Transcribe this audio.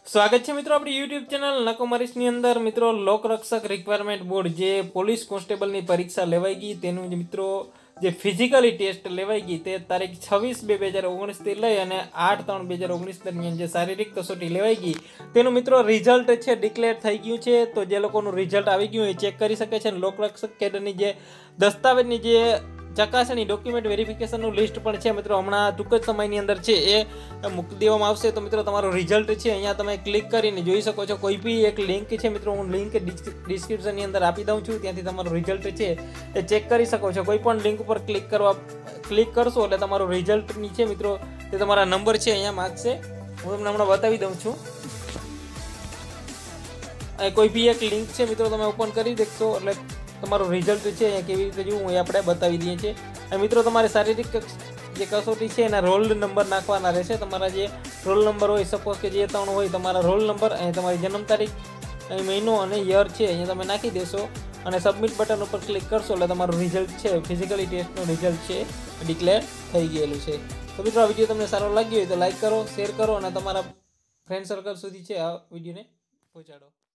સ્વાગત છે મિત્રો આપણી યુટ્યુબ ચેનલ નકોમરીસની અંદર મિત્રો લોકરક્ષક રિક્વાયરમેન્ટ બોર્ડ જે પોલીસ કોન્સ્ટેબલની પરીક્ષા લેવાઈ ગઈ તેનું જે મિત્રો જે ફિઝિકલી ટેસ્ટ લેવાઈ ગઈ તે તારીખ 26/2/2019 થી લઈ અને 8/3/2019 દરમિયાન જે શારીરિક કસોટી લેવાઈ ગઈ તેનું મિત્રો રિઝલ્ટ છે ડિક્લેર થઈ ગયું છે। તો જે લોકોનું રિઝલ્ટ આવી ગયું એ ચેક કરી શકે છે। લોકરક્ષક કેડરની જે દસ્તાવેજની જે ચકાસણી ડોક્યુમેન્ટ વેરિફિકેશનનું લિસ્ટ પણ છે મિત્રો હમણાં ટૂંક જ સમયની અંદર છે એ મૂકી દેવામાં આવશે। તો મિત્રો તમારું રિઝલ્ટ છે અહીંયા તમે ક્લિક કરીને જોઈ શકો છો। કોઈ બી એક લિંક છે મિત્રો હું લિંક ડિસ્ક્રિપ્શનની અંદર આપી દઉં છું, ત્યાંથી તમારું રિઝલ્ટ છે એ ચેક કરી શકો છો। કોઈ પણ લિંક ઉપર ક્લિક કરશો એટલે તમારું રિઝલ્ટની છે મિત્રો તે તમારા નંબર છે અહીંયા માગશે। હું તમને હમણાં બતાવી દઉં છું। કોઈ બી એક લિંક છે મિત્રો તમે ઓપન કરી દેખશો એટલે તમારું રિઝલ્ટ છે અહીંયા કેવી રીતે જોવું એ આપણે બતાવી દઈએ છીએ। અને મિત્રો તમારે શારીરિક જે કસોટી છે એના રોલ નંબર નાખવાના રહેશે। તમારા જે રોલ નંબર હોય સપોઝ કે જે 3 હોય તમારા રોલ નંબર અહીં તમારી જન્મ તારીખ અહીં મહિનો અને યર છે અહીંયા તમે નાખી દેશો અને સબમિટ બટન ઉપર ક્લિક કરશો એટલે તમારું રિઝલ્ટ છે ફિઝિકલી ટેસ્ટનું રિઝલ્ટ છે ડિક્લેર થઈ ગયેલું છે। તો મિત્રો આ વિડીયો તમને સારો લાગ્યો હોય તો લાઈક કરો, શેર કરો અને તમારા ફ્રેન્ડ સર્કલ સુધી છે આ વિડીયોને પહોંચાડો।